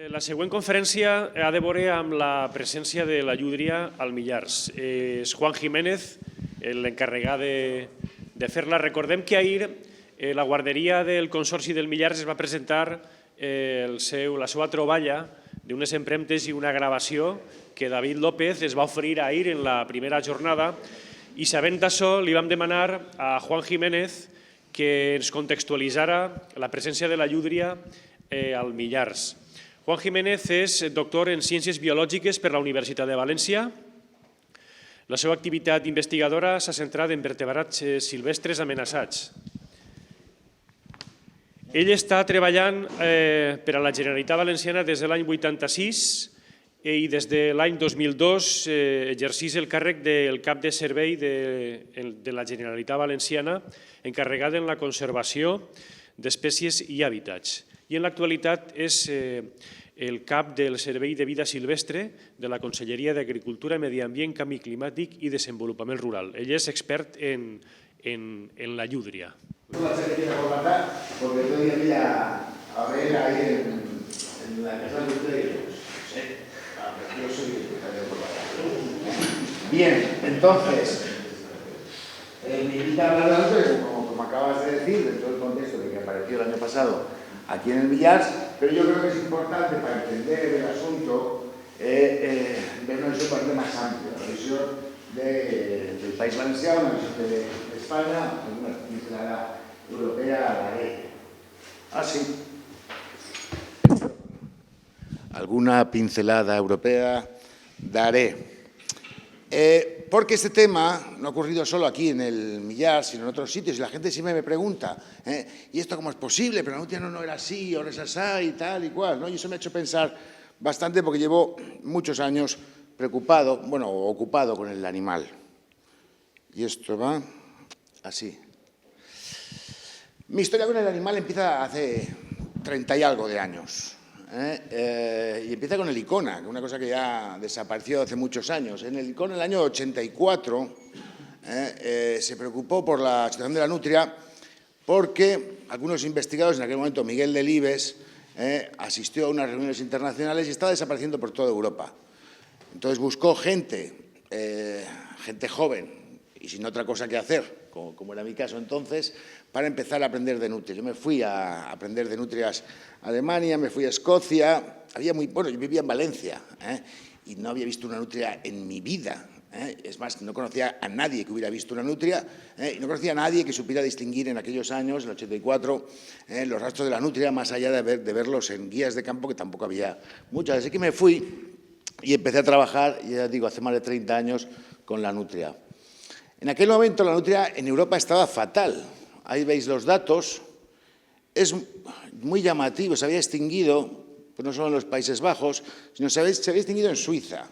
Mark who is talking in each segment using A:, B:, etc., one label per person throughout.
A: La següent conferència ha de veure amb la presència de la llúdria al Millars. És Juan Jiménez, l'encarregat de fer-la. Recordem que ahir la guarderia del Consorci del Millars es va presentar la seva troballa d'unes empremtes i una gravació que David López es va oferir ahir en la primera jornada i sabent això li vam demanar a Juan Jiménez que ens contextualitzara la presència de la llúdria al Millars. Juan Jiménez és doctor en Ciències Biològiques per la Universitat de València. La seva activitat investigadora s'ha centrat en vertebrats silvestres amenaçats. Ell està treballant per a la Generalitat Valenciana des de l'any 86 i des de l'any 2002 exerceix el càrrec del cap de servei de la Generalitat Valenciana encarregat en la conservació d'espècies i hàbitats. I en l'actualitat és el cap del Servei de Vida Silvestre de la Conselleria d'Agricultura, Medi Ambient, Canvi Climàtic i Desenvolupament Rural. Ell és expert en la llúdria.
B: La chaqueta corbata, porque todo el día a ver ahí en la casa de ustedes. Yo soy de corbata. Bien, entonces, me invita a hablar de algo, como acabas de decir, dentro del contexto de que apareció el año pasado aquí en el Millars, pero yo creo que es importante para entender el asunto verlo en su parte más amplia, la visión del País Valenciano, la visión de España, alguna pincelada europea daré. Sí. Alguna pincelada europea daré. Porque este tema no ha ocurrido solo aquí en el Millars, sino en otros sitios, y la gente siempre me pregunta, ¿y esto cómo es posible? Pero la nutria no era así, ahora es así y tal y cual, ¿no? Y eso me ha hecho pensar bastante porque llevo muchos años preocupado, ocupado con el animal. Y esto va así. Mi historia con el animal empieza hace 30 y algo de años. Y empieza con el ICONA, una cosa que ya desapareció hace muchos años. En el ICONA, en el año 84, se preocupó por la situación de la nutria porque algunos investigadores, en aquel momento Miguel Delibes, asistió a unas reuniones internacionales y estaba desapareciendo por toda Europa. Entonces buscó gente joven y sin otra cosa que hacer, como era mi caso entonces, para empezar a aprender de nutrias. Yo me fui a aprender de nutrias a Alemania, me fui a Escocia. Yo vivía en Valencia y no había visto una nutria en mi vida. Es más, no conocía a nadie que hubiera visto una nutria y no conocía a nadie que supiera distinguir en aquellos años, en el 84, los rastros de la nutria, más allá de verlos en guías de campo, que tampoco había muchas. Así que me fui y empecé a trabajar, ya digo, hace más de 30 años, con la nutria. En aquel momento la nutria en Europa estaba fatal. Ahí veis los datos. Es muy llamativo, se había extinguido, pues no solo en los Países Bajos, sino se había extinguido en Suiza,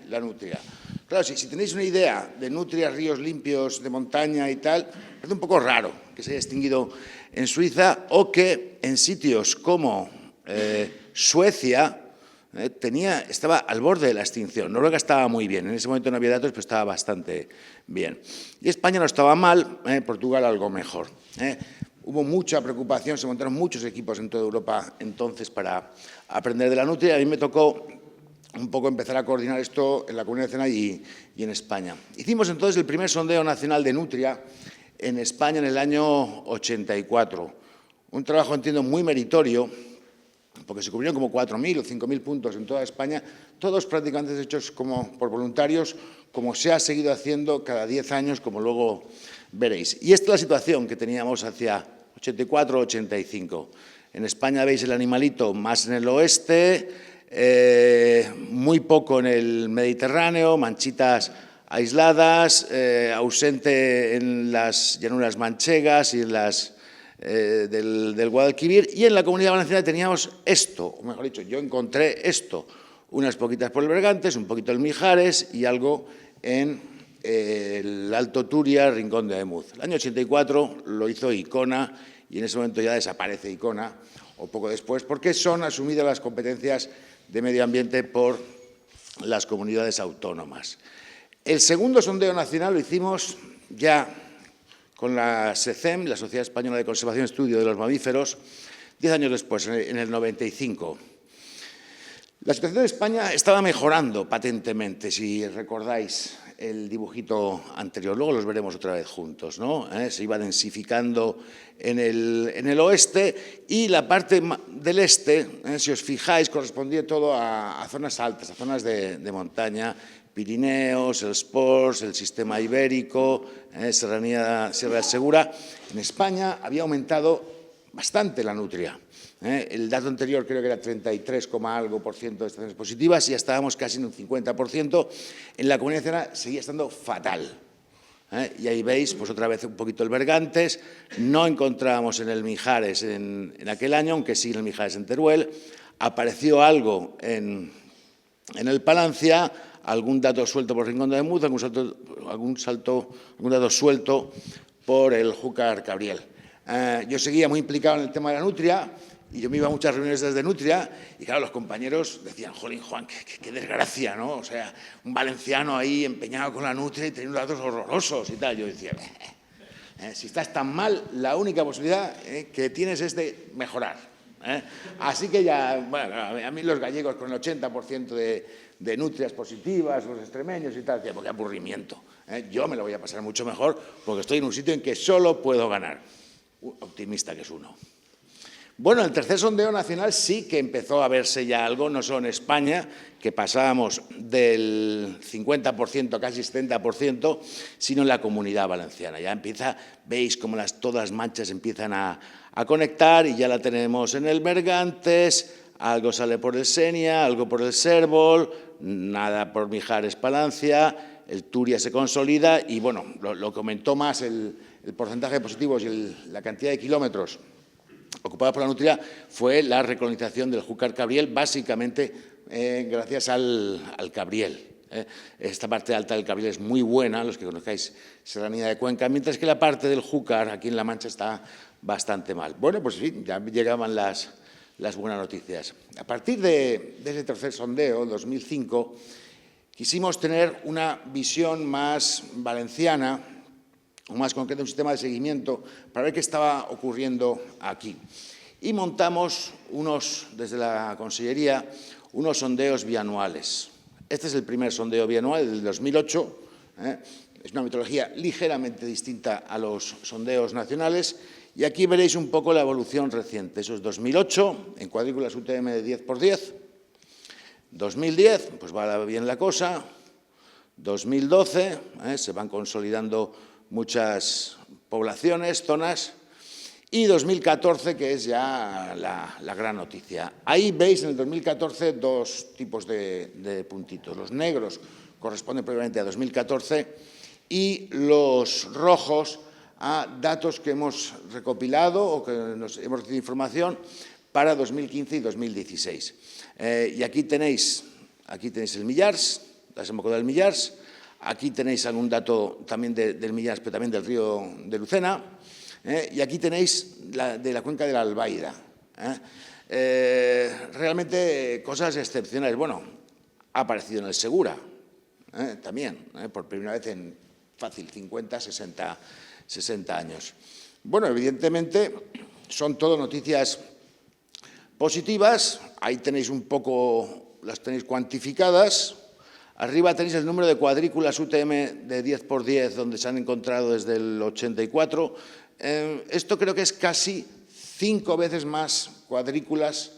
B: la nutria. Claro, si tenéis una idea de nutrias, ríos limpios, de montaña y tal, parece un poco raro que se haya extinguido en Suiza o que en sitios como Suecia estaba al borde de la extinción. Noruega estaba muy bien, en ese momento no había datos, pero estaba bastante bien. Y España no estaba mal, Portugal algo mejor. Hubo mucha preocupación, se montaron muchos equipos en toda Europa entonces para aprender de la nutria. A mí me tocó un poco empezar a coordinar esto en la Comunidad Nacional y en España. Hicimos entonces el primer sondeo nacional de nutria en España en el año 84. Un trabajo, entiendo, muy meritorio, porque se cubrieron como 4.000 o 5.000 puntos en toda España, todos prácticamente hechos por voluntarios, como se ha seguido haciendo cada 10 años, como luego veréis. Y esta es la situación que teníamos hacia 84-85. En España veis el animalito más en el oeste, muy poco en el Mediterráneo, manchitas aisladas, ausente en las llanuras manchegas y en las del Guadalquivir, y en la Comunidad Valenciana teníamos esto, o mejor dicho, yo encontré esto, unas poquitas por el Bergantes, un poquito en Mijares y algo en el Alto Turia, Rincón de Ademuz. El año 84 lo hizo ICONA y en ese momento ya desaparece ICONA, o poco después, porque son asumidas las competencias de medio ambiente por las comunidades autónomas. El segundo sondeo nacional lo hicimos ya con la SECEM, la Sociedad Española de Conservación y Estudio de los Mamíferos, 10 años después, en el 95. La situación de España estaba mejorando patentemente, si recordáis el dibujito anterior. Luego los veremos otra vez juntos, ¿no? Se iba densificando en el oeste y la parte del este, si os fijáis, correspondía todo a zonas altas, a zonas de montaña, Pirineos, el Sports, el sistema ibérico, Serranía, Sierra del Segura. En España había aumentado bastante la nutria. El dato anterior creo que era 33, algo por ciento de estaciones positivas y ya estábamos casi en un 50%. En la Comunidad Valenciana seguía estando fatal. Y ahí veis, pues otra vez un poquito el Bergantes. No encontrábamos en el Mijares en aquel año, aunque sí en el Mijares en Teruel. Apareció algo en el Palancia, algún dato suelto por Rincón de Muz, algún dato suelto por el Júcar Cabriel. Yo seguía muy implicado en el tema de la nutria y yo me iba a muchas reuniones desde Nutria y claro, los compañeros decían, jolín, Juan, qué desgracia, ¿no? O sea, un valenciano ahí empeñado con la nutria y teniendo datos horrorosos y tal. Yo decía, si estás tan mal, la única posibilidad que tienes es de mejorar. Así que ya, bueno, a mí los gallegos con el 80% de nutrias positivas, los extremeños y tal, decía, qué aburrimiento. Yo me lo voy a pasar mucho mejor porque estoy en un sitio en que solo puedo ganar. Optimista que es uno. Bueno, el tercer sondeo nacional sí que empezó a verse ya algo, no solo en España, que pasábamos del 50%, casi 70%, sino en la Comunidad Valenciana. Ya empieza, veis cómo todas las manchas empiezan a conectar y ya la tenemos en el Bergantes, algo sale por el Senia, algo por el Sérbol, nada por Mijares Palancia, el Turia se consolida y, bueno, lo que aumentó más el porcentaje de positivos y la cantidad de kilómetros ocupados por la nutria fue la recolonización del Júcar Cabriel, básicamente gracias al Cabriel. Esta parte alta del Cabriel es muy buena, los que conozcáis Serranía de Cuenca, mientras que la parte del Júcar, aquí en La Mancha, está bastante mal. Bueno, pues sí, ya llegaban las buenas noticias. A partir de ese tercer sondeo, 2005, quisimos tener una visión más valenciana, o más concreto, un sistema de seguimiento para ver qué estaba ocurriendo aquí. Y montamos desde la Consellería, unos sondeos bianuales. Este es el primer sondeo bianual del 2008. Es una metodología ligeramente distinta a los sondeos nacionales. Y aquí veréis un poco la evolución reciente. Eso es 2008, en cuadrículas UTM de 10×10. 2010, pues va bien la cosa. 2012, se van consolidando muchas poblaciones, zonas, y 2014, que es ya la gran noticia. Ahí veis en el 2014 dos tipos de puntitos. Los negros corresponden previamente a 2014 y los rojos a datos que hemos recopilado o que hemos recibido información para 2015 y 2016. Y aquí tenéis el Millars, la desembocadura del Millars. Aquí tenéis algún dato también del Millars, pero también del río de Lucena. Y aquí tenéis de la cuenca de la Albaida. Realmente cosas excepcionales. Bueno, ha aparecido en el Segura también, por primera vez en fácil 50, 60 años. Bueno, evidentemente son todo noticias positivas. Ahí tenéis un poco, las tenéis cuantificadas. Arriba tenéis el número de cuadrículas UTM de 10×10, donde se han encontrado desde el 84. Esto creo que es casi 5 veces más cuadrículas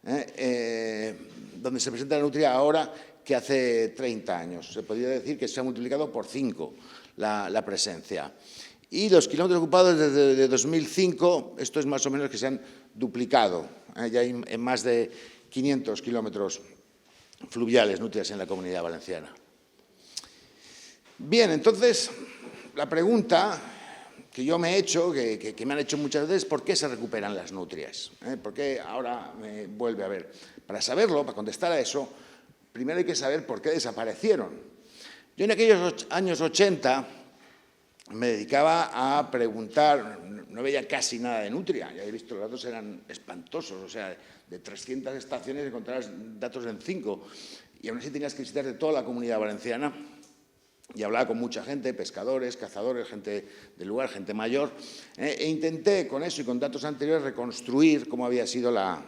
B: donde se presenta la nutria ahora que hace 30 años. Se podría decir que se ha multiplicado por 5 la presencia. Y los kilómetros ocupados desde 2005, esto es más o menos que se han duplicado. Ya hay más de 500 kilómetros fluviales, nutrias en la Comunidad Valenciana. Bien, entonces, la pregunta que yo me he hecho, que me han hecho muchas veces, ¿por qué se recuperan las nutrias? ¿Por qué ahora me vuelve a ver? Para saberlo, para contestar a eso, primero hay que saber por qué desaparecieron. Yo en aquellos años 80 me dedicaba a preguntar, no veía casi nada de nutria, ya he visto, los datos eran espantosos, o sea, de 300 estaciones encontrarás datos en 5, y aún así tenías que visitar de toda la Comunidad Valenciana, y hablaba con mucha gente, pescadores, cazadores, gente del lugar, gente mayor, e intenté con eso y con datos anteriores reconstruir cómo había sido la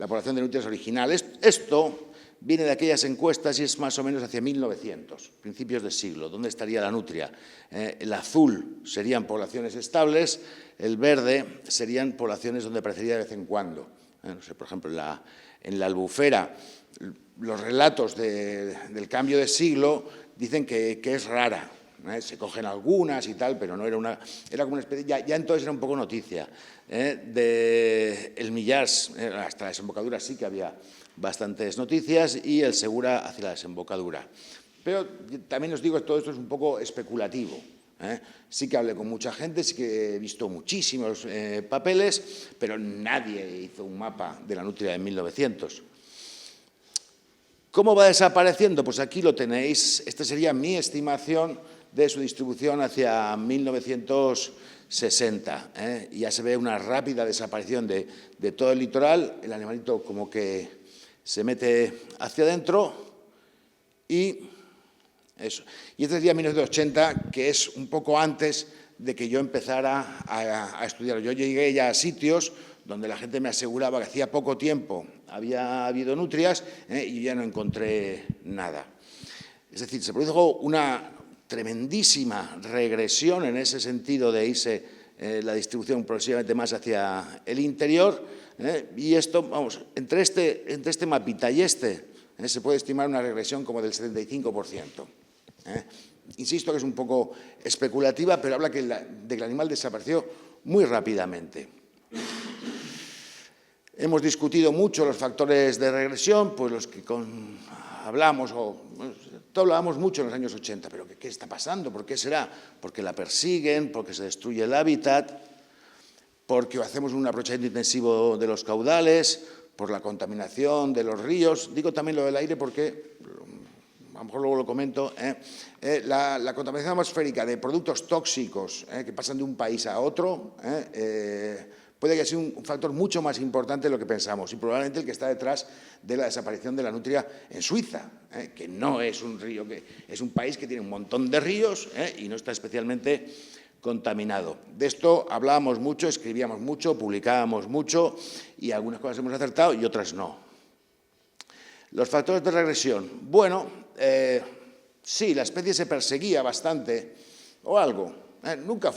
B: la población de nutrias originales. Esto viene de aquellas encuestas y es más o menos hacia 1900, principios de siglo. ¿Dónde estaría la nutria? El azul serían poblaciones estables, el verde serían poblaciones donde aparecería de vez en cuando. No sé, por ejemplo, en la Albufera, los relatos del cambio de siglo dicen que es rara. Se cogen algunas y tal, pero no era una... Era como una especie... Ya entonces era un poco noticia. De el Millars, hasta la desembocadura sí que había bastantes noticias, y el Segura hacia la desembocadura. Pero también os digo que todo esto es un poco especulativo. Sí que hablé con mucha gente, sí que he visto muchísimos papeles, pero nadie hizo un mapa de la nutria de 1900. ¿Cómo va desapareciendo? Pues aquí lo tenéis. Esta sería mi estimación de su distribución hacia 1960. Y ya se ve una rápida desaparición de todo el litoral. El animalito como que se mete hacia adentro y eso. Y este sería 1980, que es un poco antes de que yo empezara a estudiar. Yo llegué ya a sitios donde la gente me aseguraba que hacía poco tiempo había habido nutrias y yo ya no encontré nada. Es decir, se produjo una tremendísima regresión en ese sentido de irse la distribución progresivamente más hacia el interior, y esto, vamos, entre este mapita y se puede estimar una regresión como del 75%. Insisto que es un poco especulativa, pero habla de que el animal desapareció muy rápidamente. Hemos discutido mucho los factores de regresión, pues los que hablábamos mucho en los años 80, pero ¿qué está pasando? ¿Por qué será? Porque la persiguen, porque se destruye el hábitat, porque hacemos un aprovechamiento intensivo de los caudales, por la contaminación de los ríos. Digo también lo del aire porque, a lo mejor luego lo comento, la contaminación atmosférica de productos tóxicos que pasan de un país a otro, puede que sea un factor mucho más importante de lo que pensamos, y probablemente el que está detrás de la desaparición de la nutria en Suiza, que no es un río, que es un país que tiene un montón de ríos y no está especialmente contaminado. De esto hablábamos mucho, escribíamos mucho, publicábamos mucho, y algunas cosas hemos acertado y otras no. Los factores de regresión. Bueno, sí, la especie se perseguía bastante, o algo. La nutria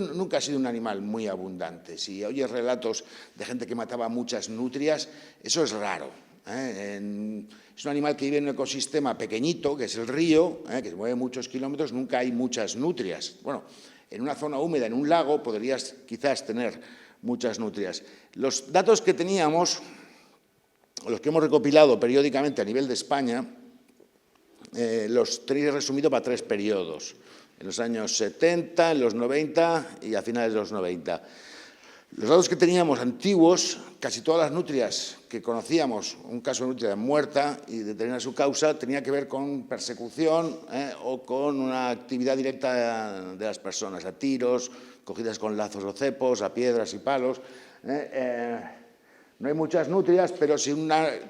B: nunca ha sido un animal muy abundante. Si oyes relatos de gente que mataba muchas nutrias, eso es raro. Es un animal que vive en un ecosistema pequeñito, que es el río, que se mueve muchos kilómetros, nunca hay muchas nutrias. Bueno, en una zona húmeda, en un lago, podrías quizás tener muchas nutrias. Los datos que teníamos, los que hemos recopilado periódicamente a nivel de España, los tenéis resumido para 3 periodos. En los años 70, en los 90 y a finales de los 90. Los datos que teníamos antiguos, casi todas las nutrias que conocíamos, un caso de nutria muerta y determinar su causa, tenía que ver con persecución o con una actividad directa de las personas, a tiros, cogidas con lazos o cepos, a piedras y palos. No hay muchas nutrias, pero si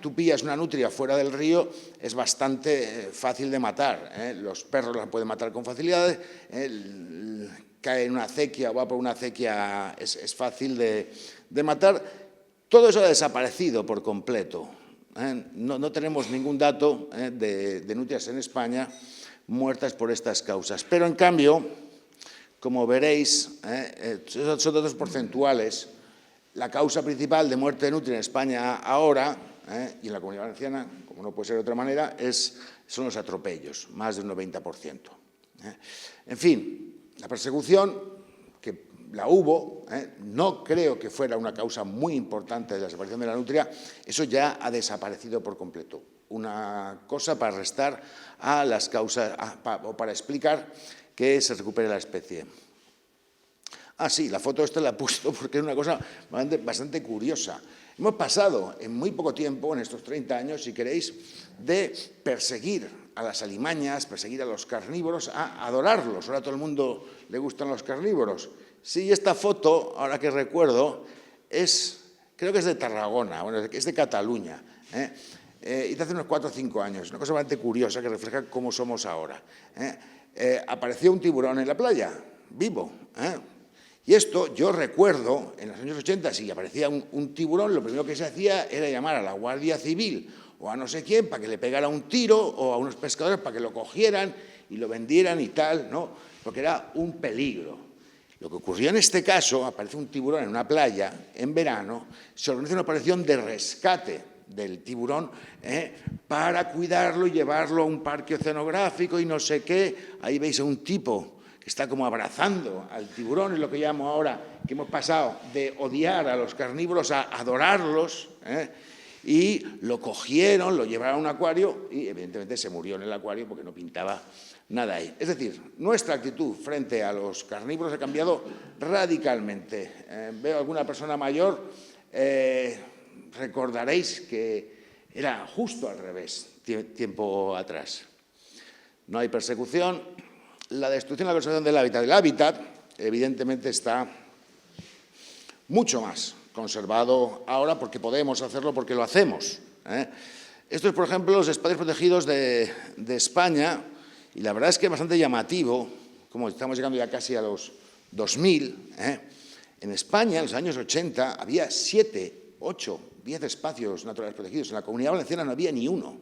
B: tú pillas una nutria fuera del río, es bastante fácil de matar. Los perros la pueden matar con facilidad, cae en una acequia o va por una acequia, es fácil de matar. Todo eso ha desaparecido por completo. No tenemos ningún dato de nutrias en España muertas por estas causas. Pero, en cambio, como veréis, son datos porcentuales. La causa principal de muerte de nutria en España ahora, y en la Comunidad Valenciana, como no puede ser de otra manera, son los atropellos, más del 90%. En fin, la persecución, que la hubo, no creo que fuera una causa muy importante de la desaparición de la nutria, eso ya ha desaparecido por completo. Una cosa para restar a las causas, o para explicar que se recupere la especie. Ah, sí, la foto esta la he puesto porque es una cosa bastante curiosa. Hemos pasado en muy poco tiempo, en estos 30 años, si queréis, de perseguir a las alimañas, perseguir a los carnívoros, a adorarlos. Ahora a todo el mundo le gustan los carnívoros. Sí, esta foto, ahora que recuerdo, creo que es de Tarragona, bueno, es de Cataluña. Hice hace unos 4 o 5 años, una cosa bastante curiosa que refleja cómo somos ahora. Apareció un tiburón en la playa, vivo, Y esto, yo recuerdo, en los años 80, si aparecía un tiburón, lo primero que se hacía era llamar a la Guardia Civil o a no sé quién para que le pegara un tiro, o a unos pescadores para que lo cogieran y lo vendieran y tal, ¿no? Porque era un peligro. Lo que ocurrió en este caso, aparece un tiburón en una playa en verano, se organiza una operación de rescate del tiburón para cuidarlo y llevarlo a un parque oceanográfico y no sé qué. Ahí veis a un tipo que está como abrazando al tiburón, es lo que llamo ahora que hemos pasado de odiar a los carnívoros a adorarlos, y lo cogieron, lo llevaron a un acuario y evidentemente se murió en el acuario porque no pintaba nada ahí. Es decir, nuestra actitud frente a los carnívoros ha cambiado radicalmente. Veo alguna persona mayor, recordaréis que era justo al revés tiempo atrás. No hay persecución. La destrucción y la conservación del hábitat. El hábitat, evidentemente, está mucho más conservado ahora porque podemos hacerlo, porque lo hacemos. Estos, por ejemplo, los espacios protegidos de España, y la verdad es que es bastante llamativo, como estamos llegando ya casi a los 2000, en España, en los años 80, había 7, 8, 10 espacios naturales protegidos. En la Comunidad Valenciana no había ni uno.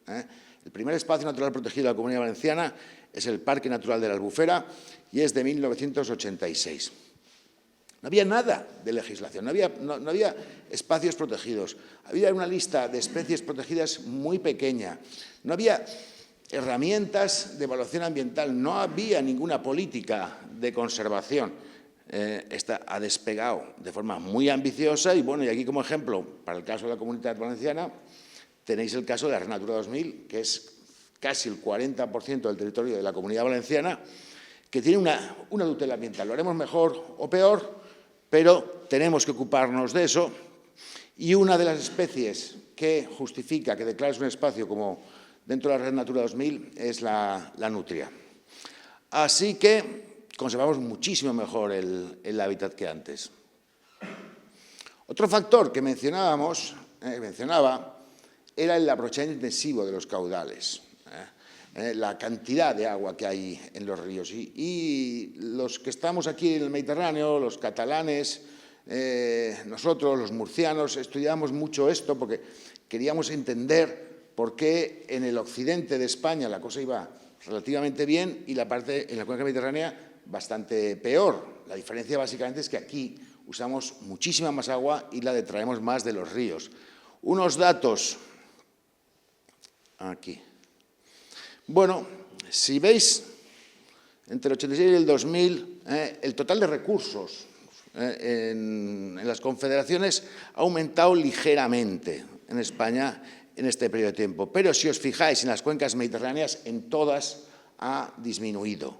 B: El primer espacio natural protegido de la Comunidad Valenciana es el Parque Natural de la Albufera y es de 1986. No había nada de legislación, no había espacios protegidos. Había una lista de especies protegidas muy pequeña. No había herramientas de evaluación ambiental, no había ninguna política de conservación. Esta ha despegado de forma muy ambiciosa y, bueno, y aquí como ejemplo, para el caso de la Comunidad Valenciana, tenéis el caso de la Red Natura 2000, que es casi el 40% del territorio de la Comunidad Valenciana, que tiene una tutela ambiental. Lo haremos mejor o peor, pero tenemos que ocuparnos de eso. Y una de las especies que justifica que declares un espacio como dentro de la Red Natura 2000 es la nutria. Así que conservamos muchísimo mejor el hábitat que antes. Otro factor que mencionaba era el aprovechamiento intensivo de los caudales, la cantidad de agua que hay en los ríos. Y los que estamos aquí en el Mediterráneo, los catalanes, nosotros, los murcianos, estudiamos mucho esto porque queríamos entender por qué en el occidente de España la cosa iba relativamente bien y la parte en la cuenca mediterránea bastante peor. La diferencia básicamente es que aquí usamos muchísima más agua y la detraemos más de los ríos. Unos datos aquí. Bueno, si veis, entre el 86 y el 2000, el total de recursos en las confederaciones ha aumentado ligeramente en España en este periodo de tiempo. Pero si os fijáis en las cuencas mediterráneas, en todas ha disminuido.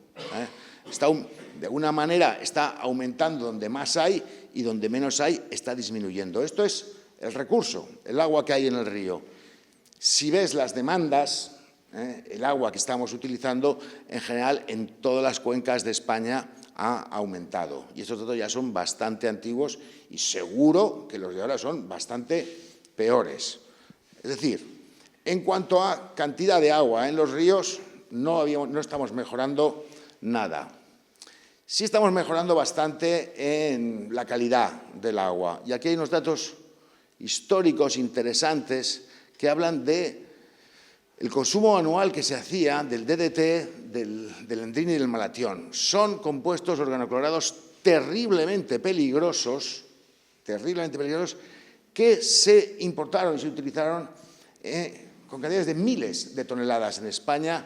B: De alguna manera está aumentando donde más hay y donde menos hay está disminuyendo. Esto es el recurso, el agua que hay en el río. Si ves las demandas, el agua que estamos utilizando, en general, en todas las cuencas de España ha aumentado. Y estos datos ya son bastante antiguos y seguro que los de ahora son bastante peores. Es decir, en cuanto a cantidad de agua en los ríos, no estamos mejorando nada. Sí estamos mejorando bastante en la calidad del agua. Y aquí hay unos datos históricos interesantes que hablan de el consumo anual que se hacía del DDT, del endrine y del malatión. Son compuestos organoclorados terriblemente peligrosos que se importaron y se utilizaron con cantidades de miles de toneladas en España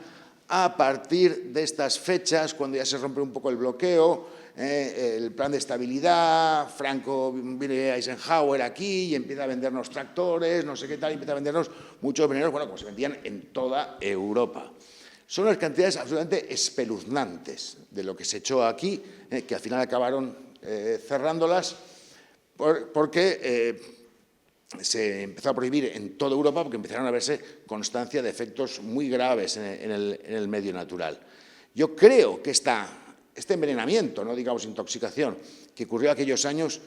B: a partir de estas fechas, cuando ya se rompe un poco el bloqueo, el plan de estabilidad, Franco viene Eisenhower aquí y empieza a vendernos tractores, no sé qué tal, y empieza a vendernos muchos venenos, bueno, como se vendían en toda Europa. Son unas cantidades absolutamente espeluznantes de lo que se echó aquí, que al final acabaron cerrándolas porque se empezó a prohibir en toda Europa porque empezaron a verse constancia de efectos muy graves en el medio natural. Yo creo que este envenenamiento, no digamos intoxicación, que ocurrió aquellos años,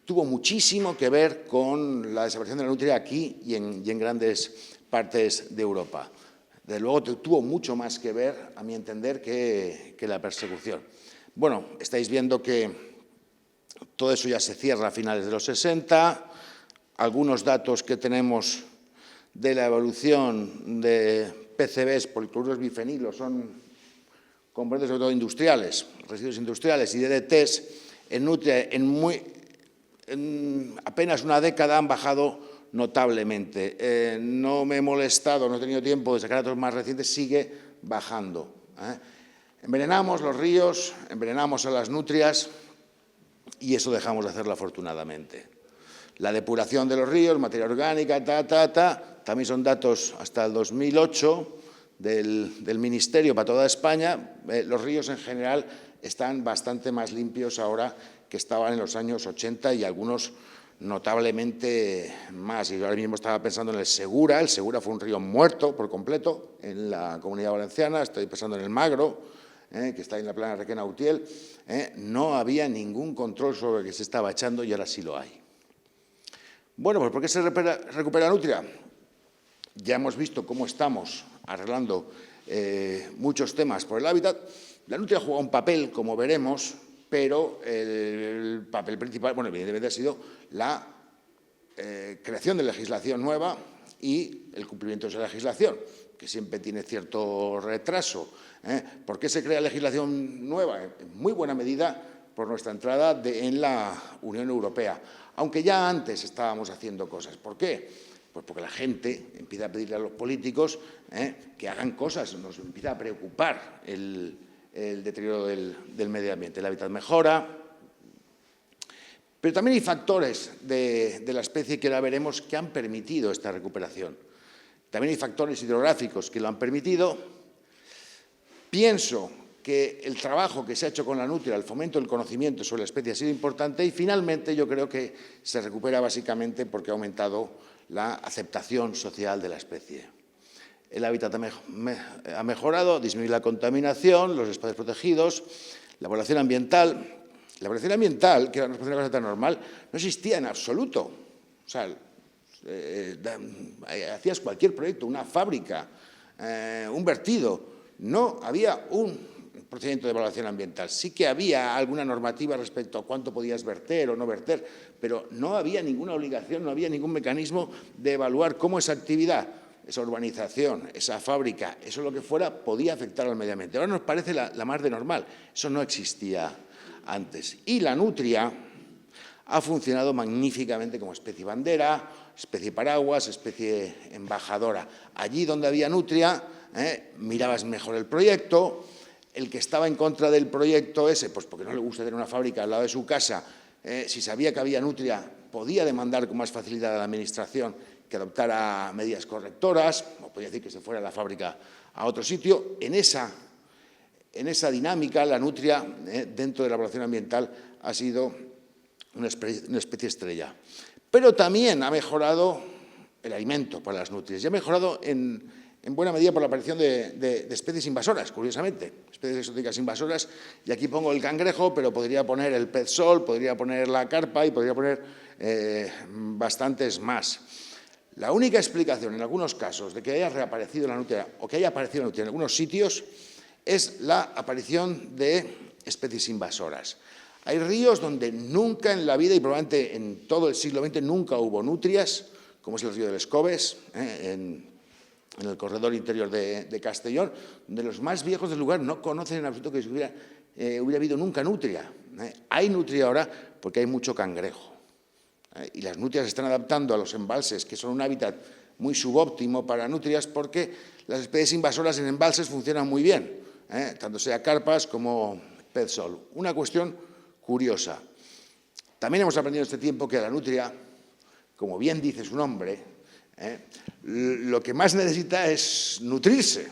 B: tuvo muchísimo que ver con la desaparición de la nutria aquí y en grandes partes de Europa. Desde luego tuvo mucho más que ver, a mi entender, que la persecución. Bueno, estáis viendo que Todo eso ya se cierra a finales de los 60. Algunos datos que tenemos de la evolución de PCBs, policloruros bifenilos, son componentes sobre todo industriales, residuos industriales y DDTs, en Nutria en apenas una década han bajado notablemente. No me he molestado, no he tenido tiempo de sacar datos más recientes, sigue bajando. Envenenamos los ríos, envenenamos a las nutrias y eso dejamos de hacerlo afortunadamente. La depuración de los ríos, materia orgánica, también son datos hasta el 2008 del Ministerio para toda España. Los ríos en general están bastante más limpios ahora que estaban en los años 80 y algunos notablemente más. Y yo ahora mismo estaba pensando en el Segura. El Segura fue un río muerto por completo en la Comunidad Valenciana. Estoy pensando en el Magro, que está en la plana Requena-Utiel. No había ningún control sobre el que se estaba echando y ahora sí lo hay. Bueno, pues ¿por qué se recupera Nutria? Ya hemos visto cómo estamos arreglando muchos temas por el hábitat. La Nutria juega un papel, como veremos, pero el papel principal, bueno, evidentemente ha sido la creación de legislación nueva y el cumplimiento de esa legislación, que siempre tiene cierto retraso. ¿Por qué se crea legislación nueva? En muy buena medida por nuestra entrada en la Unión Europea, aunque ya antes estábamos haciendo cosas. ¿Por qué? Pues porque la gente empieza a pedirle a los políticos que hagan cosas, nos empieza a preocupar el deterioro del medio ambiente. El hábitat mejora, pero también hay factores de la especie que ahora veremos que han permitido esta recuperación. También hay factores hidrográficos que lo han permitido. Pienso que el trabajo que se ha hecho con la Nutria, el fomento del conocimiento sobre la especie ha sido importante y finalmente yo creo que se recupera básicamente porque ha aumentado la aceptación social de la especie. El hábitat ha mejorado, disminuye la contaminación, los espacios protegidos, la evaluación ambiental. La evaluación ambiental, que era una cosa tan normal, no existía en absoluto. O sea, hacías cualquier proyecto, una fábrica, un vertido, no había un procedimiento de evaluación ambiental. Sí que había alguna normativa respecto a cuánto podías verter o no verter, pero no había ninguna obligación, no había ningún mecanismo de evaluar cómo esa actividad, esa urbanización, esa fábrica, eso lo que fuera, podía afectar al medio ambiente. Ahora nos parece la más de normal. Eso no existía antes. Y la Nutria ha funcionado magníficamente como especie bandera, especie paraguas, especie embajadora. Allí donde había Nutria, mirabas mejor el proyecto. El que estaba en contra del proyecto ese, pues porque no le gusta tener una fábrica al lado de su casa, si sabía que había Nutria, podía demandar con más facilidad a la Administración que adoptara medidas correctoras, o podía decir que se fuera la fábrica a otro sitio. En esa dinámica, la Nutria, dentro de la evaluación ambiental, ha sido una especie estrella. Pero también ha mejorado el alimento para las nutrias y ha mejorado en buena medida por la aparición de especies invasoras, curiosamente, especies exóticas invasoras, y aquí pongo el cangrejo, pero podría poner el pez sol, podría poner la carpa y podría poner bastantes más. La única explicación en algunos casos de que haya reaparecido la nutria o que haya aparecido la nutria en algunos sitios es la aparición de especies invasoras. Hay ríos donde nunca en la vida, y probablemente en todo el siglo XX, nunca hubo nutrias, como es el río del Escobes, en el corredor interior de Castellón, donde los más viejos del lugar no conocen en absoluto que hubiera habido nunca nutria. Hay nutria ahora porque hay mucho cangrejo. Y las nutrias se están adaptando a los embalses, que son un hábitat muy subóptimo para nutrias, porque las especies invasoras en embalses funcionan muy bien, tanto sea carpas como pez sol. Una cuestión curiosa. También hemos aprendido en este tiempo que la nutria, como bien dice su nombre, lo que más necesita es nutrirse.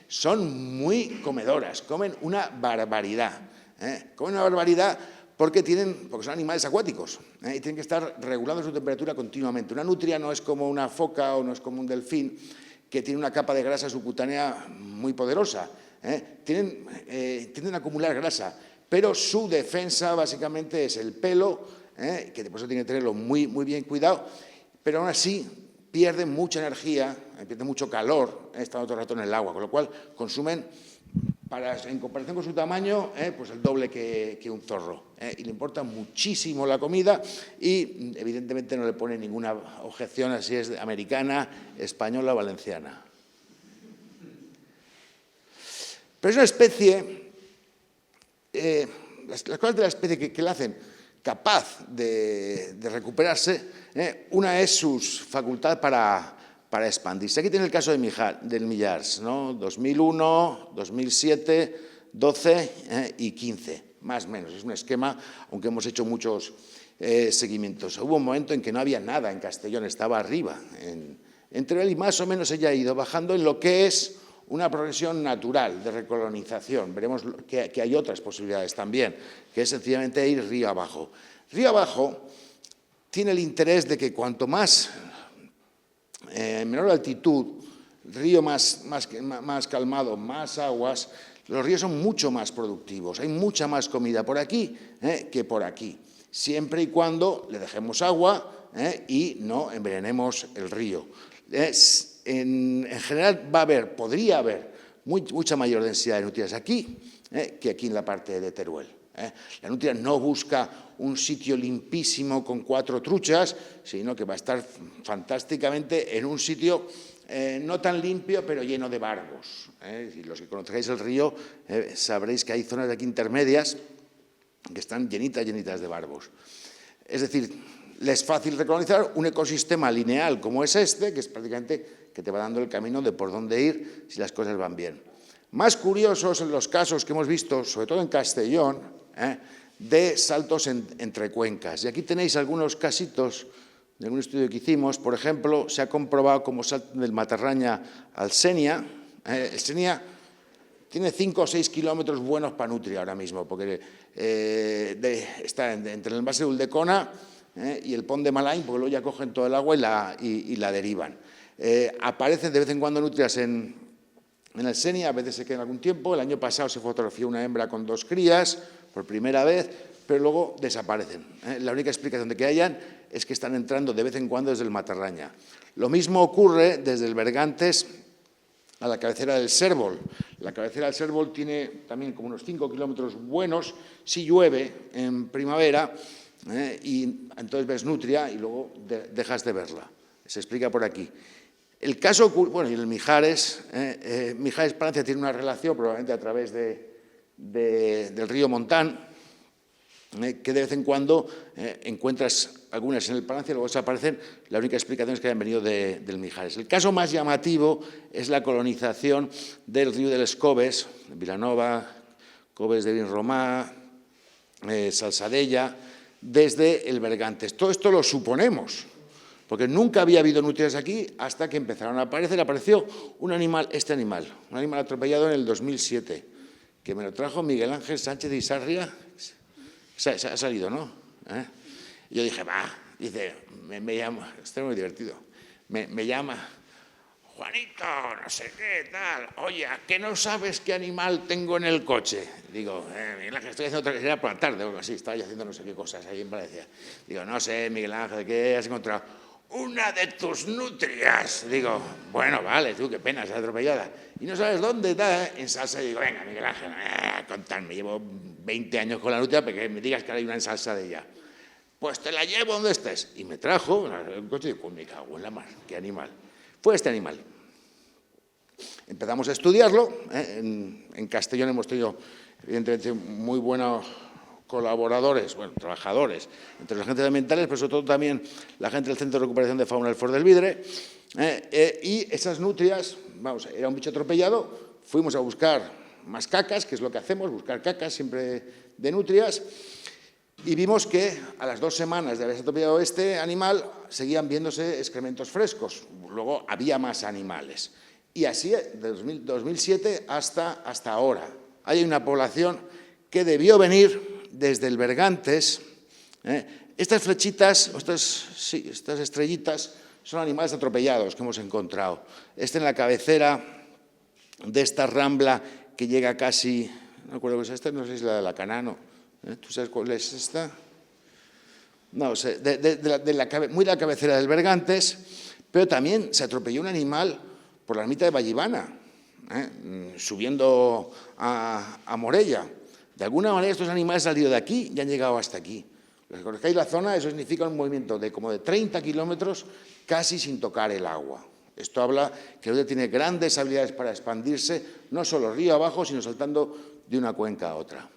B: Son muy comedoras, comen una barbaridad. Comen una barbaridad porque son animales acuáticos y tienen que estar regulando su temperatura continuamente. Una nutria no es como una foca o no es como un delfín que tiene una capa de grasa subcutánea muy poderosa. Tienden a acumular grasa, pero su defensa básicamente es el pelo, que por eso tiene que tenerlo muy, muy bien cuidado, pero aún así pierden mucha energía, pierden mucho calor, estando todo el rato en el agua, con lo cual consumen en comparación con su tamaño, pues el doble que un zorro. Y le importa muchísimo la comida y evidentemente no le pone ninguna objeción a si es americana, española o valenciana. Pero es una especie, las cosas de la especie que la hacen capaz de recuperarse, una es su facultad para expandirse. Aquí tiene el caso del Millars, ¿no? 2001, 2007, 12 y 15, más o menos. Es un esquema, aunque hemos hecho muchos seguimientos. Hubo un momento en que no había nada en Castellón, estaba arriba en Teruel y más o menos ella ha ido bajando en lo que es una progresión natural de recolonización. Veremos que hay otras posibilidades también, que es sencillamente ir río abajo. Río abajo tiene el interés de que cuanto más en menor altitud, río más calmado, más aguas, los ríos son mucho más productivos, hay mucha más comida por aquí que por aquí, siempre y cuando le dejemos agua y no envenenemos el río. En general podría haber mucha mayor densidad de nutrias aquí que aquí en la parte de Teruel. La nutria no busca un sitio limpísimo con 4 truchas, sino que va a estar fantásticamente en un sitio no tan limpio, pero lleno de barbos. Si los que conozcáis el río sabréis que hay zonas aquí intermedias que están llenitas de barbos. Es decir, le es fácil recolonizar un ecosistema lineal como es este, que es prácticamente que te va dando el camino de por dónde ir si las cosas van bien. Más curiosos en los casos que hemos visto, sobre todo en Castellón, de saltos entre cuencas. Y aquí tenéis algunos casitos de algún estudio que hicimos. Por ejemplo, se ha comprobado como salto del Matarraña al Senia. El Senia tiene 5 o 6 kilómetros buenos para nutria ahora mismo, porque está entre el embalse de Ulldecona y el Pont de Malain, porque luego ya cogen todo el agua y la derivan. Aparecen de vez en cuando nutrias en el Senia, a veces se quedan algún tiempo. El año pasado se fotografió una hembra con 2 crías por primera vez, pero luego desaparecen. La única explicación de que hayan es que están entrando de vez en cuando desde el Matarraña. Lo mismo ocurre desde el Bergantes a la cabecera del Sérbol. La cabecera del Sérbol tiene también como unos 5 kilómetros buenos si llueve en primavera y entonces ves nutria y luego dejas de verla. Se explica por aquí. El caso, bueno, y el Mijares, Mijares-Palancia tiene una relación probablemente a través del río Montán, que de vez en cuando encuentras algunas en el Palancia y luego desaparecen. La única explicación es que hayan venido del Mijares. El caso más llamativo es la colonización del río del Escobes, Vilanova, Cobes de Vinromà, Salsadella, desde el Bergantes. Todo esto lo suponemos, porque nunca había habido nutrias aquí hasta que empezaron a aparecer. Apareció un animal atropellado en el 2007, que me lo trajo Miguel Ángel Sánchez de Isarria. Se ha salido, ¿no? Y yo dije, dice, me llama, esto es muy divertido, me llama, Juanito, no sé qué, tal, oye, ¿a qué no sabes qué animal tengo en el coche? Digo, Miguel Ángel, estoy haciendo otra cosa, era por la tarde o algo así, estaba yo haciendo no sé qué cosas ahí en Valencia. Digo, no sé, Miguel Ángel, ¿qué has encontrado? Una de tus nutrias. Digo, bueno, vale, tú, qué pena, se ha atropellada. Y no sabes dónde está, en salsa. Y digo, venga, Miguel Ángel, contadme, llevo 20 años con la nutria, para que me digas que ahora hay una en salsa de ella. Pues te la llevo donde estés. Y me trajo un coche y digo, pues me cago en la mar, qué animal. Fue este animal. Empezamos a estudiarlo. En Castellón hemos tenido, evidentemente, muy buenos colaboradores, bueno, trabajadores, entre los agentes ambientales, pero sobre todo también la gente del Centro de Recuperación de Fauna del Fort del Vidre, y esas nutrias, vamos, era un bicho atropellado, fuimos a buscar más cacas, que es lo que hacemos, buscar cacas siempre de nutrias, y vimos que a las 2 semanas de haberse atropellado este animal seguían viéndose excrementos frescos, luego había más animales, y así de 2007 hasta ahora. Hay una población que debió venir desde el Bergantes. Estas flechitas, estas estrellitas, son animales atropellados que hemos encontrado. Este en la cabecera de esta rambla que llega casi, no recuerdo qué es esta, no sé si es la de la Canano. ¿Tú sabes cuál es esta? No sé, muy de la cabecera del Bergantes, pero también se atropelló un animal por la ermita de Vallivana. subiendo a Morella. De alguna manera estos animales han salido de aquí y han llegado hasta aquí. Los que conozcáis la zona, eso significa un movimiento de como de 30 kilómetros casi sin tocar el agua. Esto habla que el río tiene grandes habilidades para expandirse, no solo río abajo, sino saltando de una cuenca a otra.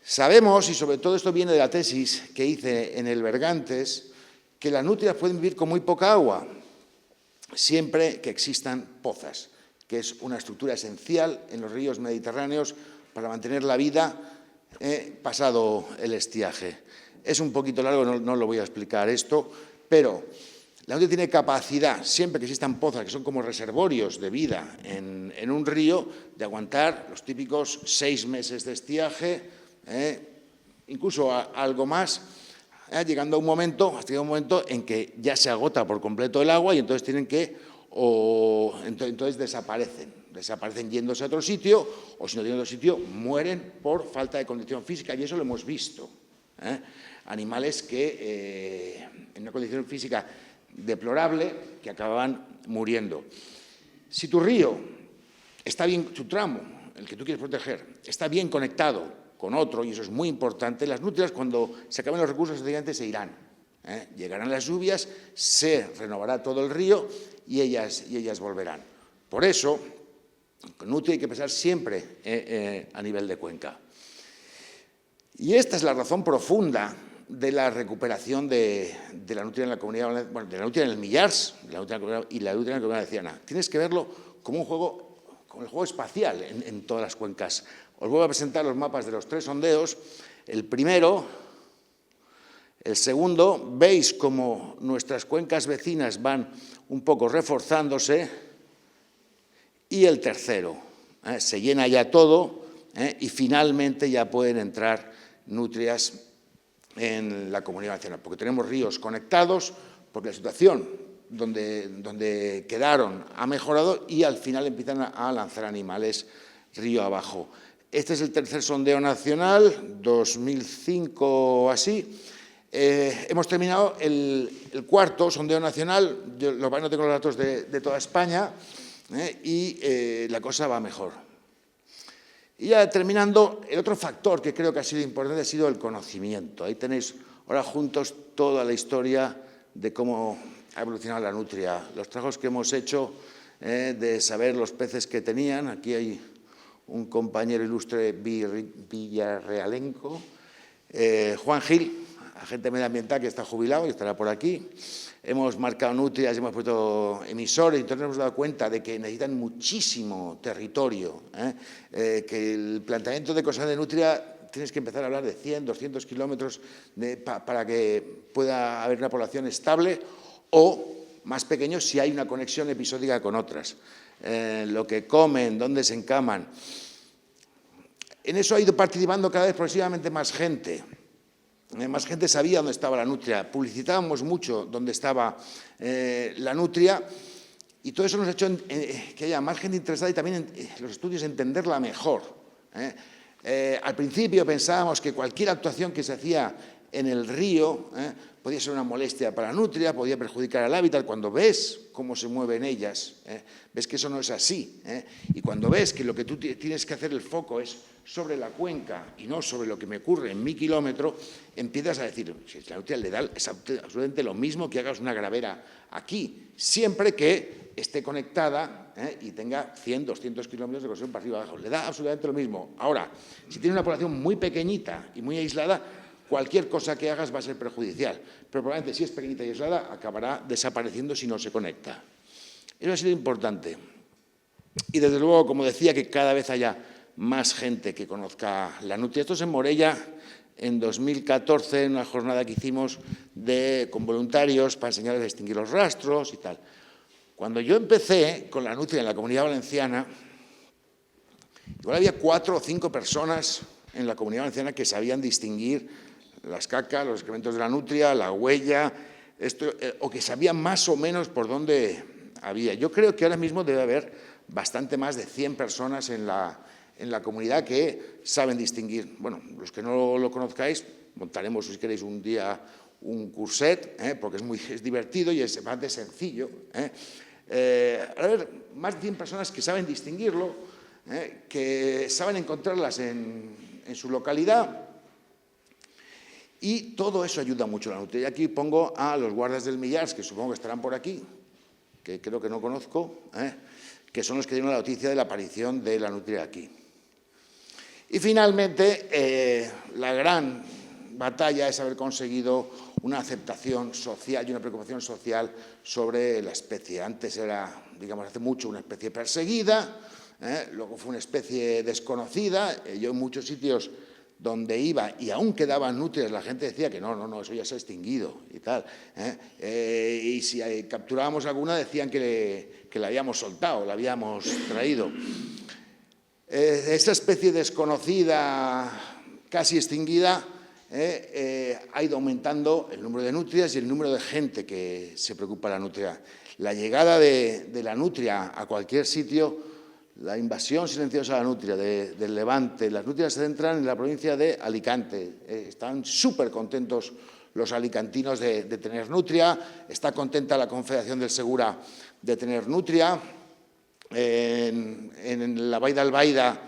B: Sabemos, y sobre todo esto viene de la tesis que hice en el Bergantes, que las nutrias pueden vivir con muy poca agua, siempre que existan pozas, que es una estructura esencial en los ríos mediterráneos para mantener la vida pasado el estiaje. Es un poquito largo, no lo voy a explicar esto, pero la nutria tiene capacidad, siempre que existan pozas, que son como reservorios de vida en un río, de aguantar los típicos 6 meses de estiaje, incluso algo más, llegando a un momento, hasta un momento en que ya se agota por completo el agua y entonces tienen que, entonces desaparecen yéndose a otro sitio, o si no tienen otro sitio, mueren por falta de condición física, y eso lo hemos visto. Animales que en una condición física deplorable, que acababan muriendo. Si tu río está bien, tu tramo, el que tú quieres proteger, está bien conectado con otro, y eso es muy importante, las nutrias, cuando se acaben los recursos, sencillamente se irán. Llegarán las lluvias, se renovará todo el río y ellas volverán. Por eso, con nutria hay que pensar siempre a nivel de cuenca. Y esta es la razón profunda de la recuperación de la nutria en la Comunidad Valenciana, bueno, de la nutria en el Millars y la nutria en la Comunidad Valenciana. Tienes que verlo como un juego, como el juego espacial en todas las cuencas. Os voy a presentar los mapas de los 3 sondeos. El primero, el segundo, veis cómo nuestras cuencas vecinas van un poco reforzándose, y el tercero, se llena ya todo y finalmente ya pueden entrar nutrias en la Comunidad Valenciana, porque tenemos ríos conectados, porque la situación donde quedaron ha mejorado y al final empiezan a lanzar animales río abajo. Este es el tercer sondeo nacional, 2005 o así. Hemos terminado el cuarto sondeo nacional, yo no tengo los datos de toda España, y la cosa va mejor. Y ya terminando, el otro factor que creo que ha sido importante ha sido el conocimiento. Ahí tenéis ahora juntos toda la historia de cómo ha evolucionado la nutria, los trabajos que hemos hecho de saber los peces que tenían. Aquí hay un compañero ilustre villarrealenco, Juan Gil, agente medioambiental que está jubilado y estará por aquí. Hemos marcado nutrias, hemos puesto emisores, y entonces nos hemos dado cuenta de que necesitan muchísimo territorio, que el planteamiento de cosas de nutria tienes que empezar a hablar de 100, 200 kilómetros para que pueda haber una población estable, o más pequeño si hay una conexión episódica con otras. Lo que comen, dónde se encaman. En eso ha ido participando cada vez progresivamente más gente. Más gente sabía dónde estaba la nutria, publicitábamos mucho dónde estaba la nutria, y todo eso nos ha hecho que haya más gente interesada y también en los estudios entenderla mejor. Al principio pensábamos que cualquier actuación que se hacía en el río podía ser una molestia para la nutria, podía perjudicar al hábitat. Cuando ves cómo se mueven ellas, ves que eso no es así. Y cuando ves que lo que tú tienes que hacer el foco es sobre la cuenca y no sobre lo que me ocurre en mi kilómetro, empiezas a decir, si la nutria le da absolutamente lo mismo que hagas una gravera aquí, siempre que esté conectada y tenga 100, 200 kilómetros de conexión para arriba y abajo. Le da absolutamente lo mismo. Ahora, si tiene una población muy pequeñita y muy aislada, cualquier cosa que hagas va a ser perjudicial, pero probablemente si es pequeñita y aislada acabará desapareciendo si no se conecta. Eso ha sido importante. Y desde luego, como decía, que cada vez haya más gente que conozca la nutria. Esto es en Morella, en 2014, en una jornada que hicimos con voluntarios para enseñarles a distinguir los rastros y tal. Cuando yo empecé con la nutria en la Comunidad Valenciana, igual había 4 o 5 personas en la Comunidad Valenciana que sabían distinguir las cacas, los excrementos de la nutria, la huella, o que sabían más o menos por dónde había. Yo creo que ahora mismo debe haber bastante más de 100 personas en la comunidad que saben distinguir. Bueno, los que no lo conozcáis, montaremos, si queréis, un día un curset, porque es divertido y es bastante sencillo. A ver, más de 100 personas que saben distinguirlo, que saben encontrarlas en su localidad, y todo eso ayuda mucho a la nutria. Y aquí pongo a los guardas del Millars, que supongo que estarán por aquí, que creo que no conozco, que son los que dieron la noticia de la aparición de la nutria aquí. Y finalmente, la gran batalla es haber conseguido una aceptación social y una preocupación social sobre la especie. Antes era, digamos, hace mucho una especie perseguida, luego fue una especie desconocida. Yo en muchos sitios donde iba y aún quedaban nutrias, la gente decía que no, eso ya se ha extinguido y tal. Y si capturábamos alguna decían que la habíamos soltado, la habíamos traído. Esta especie desconocida, casi extinguida, ha ido aumentando el número de nutrias y el número de gente que se preocupa de la nutria. La llegada de la nutria a cualquier sitio, la invasión silenciosa de la nutria del Levante, las nutrias se centran en la provincia de Alicante. Están súper contentos los alicantinos de tener nutria, está contenta la Confederación del Segura de tener nutria. En la Vall d'Albaida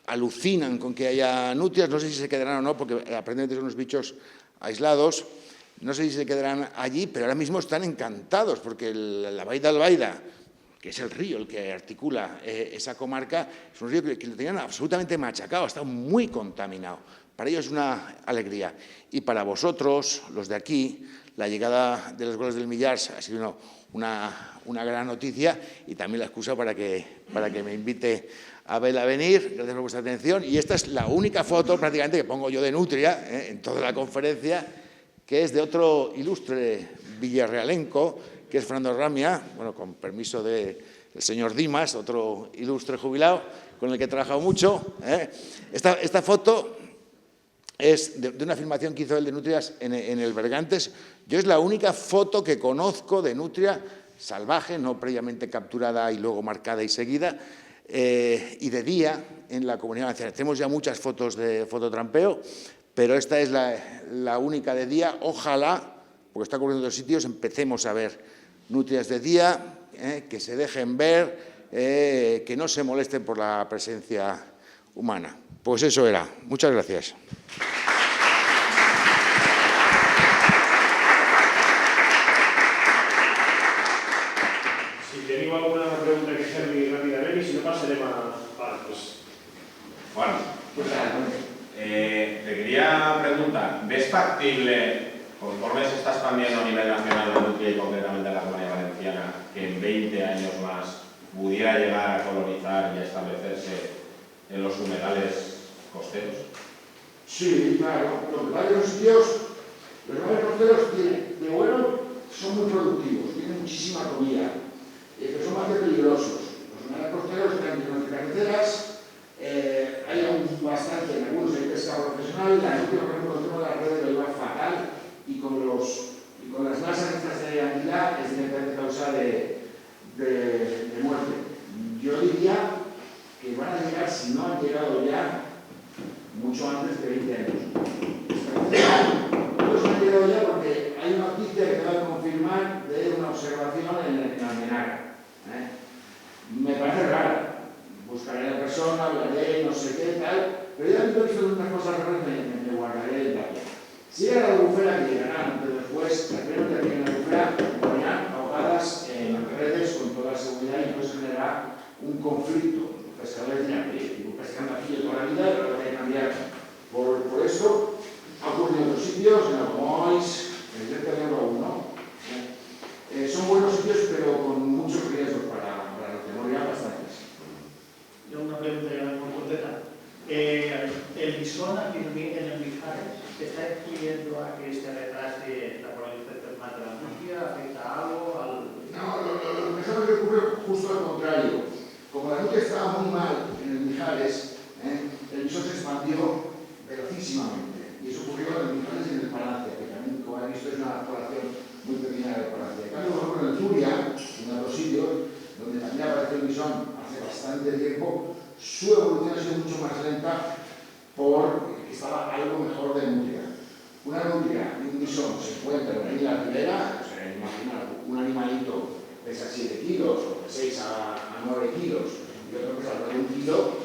B: alucinan con que haya nutrias, no sé si se quedarán o no, porque aparentemente son unos bichos aislados, no sé si se quedarán allí, pero ahora mismo están encantados, porque la Vall d'Albaida, que es el río el que articula esa comarca, es un río que lo tenían absolutamente machacado, está muy contaminado. Para ellos es una alegría. Y para vosotros, los de aquí, la llegada de los guardas del Millars ha sido una gran noticia y también la excusa para que me invite Abel a venir. Gracias por vuestra atención. Y esta es la única foto prácticamente que pongo yo de nutria en toda la conferencia, que es de otro ilustre villarrealenco, que es Fernando Ramia, bueno, con permiso del señor Dimas, otro ilustre jubilado, con el que he trabajado mucho. Esta foto es de una filmación que hizo él de nutrias en el Bergantes. Yo es la única foto que conozco de nutria salvaje, no previamente capturada y luego marcada y seguida, y de día en la Comunidad Valenciana. Tenemos ya muchas fotos de fototrampeo, pero esta es la única de día. Ojalá, porque está ocurriendo en otros sitios, empecemos a ver nutrias de día, que se dejen ver, que no se molesten por la presencia humana. Pues eso era. Muchas gracias.
A: Si teniu alguna pregunta que fer-li ràpidament i si no passarem a... Vale, pues...
C: Juan, te quería preguntar, ¿ves factible, conforme se está expandiendo a nivel nacional la nutria y concretamente a la Comunidad Valenciana, que en 20 años más pudiera llegar a colonizar y a establecerse en los humedales costeros?
B: Sí, claro. Lo que pasa es que los sitios, los humedales costeros de bueno son muy productivos, tienen muchísima comida, pero son más peligrosos. Los humedales costeros están llenos de carreteras, hay aún bastante, en algunos hay pesca profesional, la nutria, por ejemplo, el tema de la red lo lleva fatal y con las masas estas de anguila es directamente causa de muerte. Yo diría que van a llegar, si no han llegado ya, mucho antes de 20 años. No han llegado ya porque hay una noticia que acaba de confirmar de una observación en Almenara. Me parece raro. Buscaré a la persona, hablaré, no sé qué, tal, pero ya he visto unas cosas raras, me guardaré el dato. Si llega la albufera, que llegarán, pero después, la primera que en la albufera, morirán ahogadas en las redes con toda la seguridad y entonces generará un conflicto. Los pescadores dirán, pescando aquí toda la vida, pero ahora hay que cambiar. Por eso, ha ocurrido en otros sitios, en Almois, en el Delta de Ebro 1. Son buenos sitios, pero con muchos riesgos para los que morirán bastantes.
D: Yo una pregunta ya muy concreta. ¿El bisón aquí en el Mijares está influyendo a que este retrase la colonización más de la nutria? ¿Afecta algo?
B: No, lo que pensamos que ocurre justo al contrario. Como la nutria estaba muy mal en el Mijares, el bisón se expandió velocísimamente. Y eso ocurrió en el Mijares y en el Palancia, que también, como han visto, es una población muy pequeña del Palancia. En cambio, por ejemplo, en el Turia, en otros sitios, donde también apareció el bisón hace bastante tiempo, su evolución ha sido mucho más lenta porque estaba algo mejor de nutria. Una nutria y un bisón se encuentran en la ribera, o sea, imaginar un animalito pesa 7 kilos o de 6 a 9 kilos y otro pesa alrededor de 1 kilo,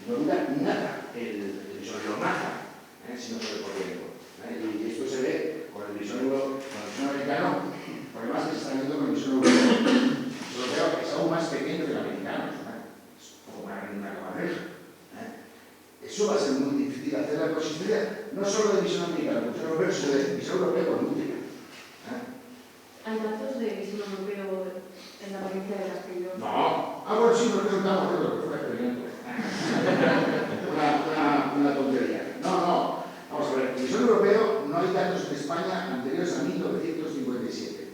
B: no dura nada el bisón de hornaza, si no se recorriendo. Y esto se ve con el bisón americano, por demás que se está viendo con el bisón europeo, que es aún más pequeño que el americano, es como una camarera. Eso va a ser muy difícil hacer la consistencia, no solo del bisón americano, del bisón europeo, sino del bisón europeo con nutria.
E: ¿Hay datos de bisón europeo en la provincia de Castellón?
B: No. Bueno, sí, nos preguntamos de lo que fue el experimento. Una tontería. No. Vamos a ver, el bisón europeo no hay datos en España anteriores a 1957.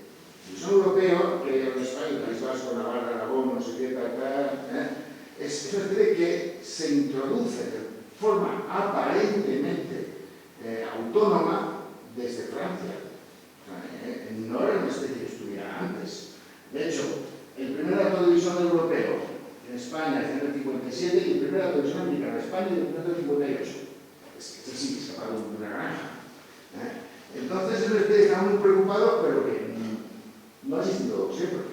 B: El bisón europeo, que en España, País Vasco, Navarra, Aragón, no sé qué, es una especie que se introduce de forma aparentemente autónoma desde Francia. No era una especie que estuviera antes. De hecho, el primer dato de bisón europeo en España es en el 57 y el primer dato de bisón americano en España es en el 58. Es así, escapado de una granja. Entonces, es una especie que está muy preocupado, pero que no ha existido siempre.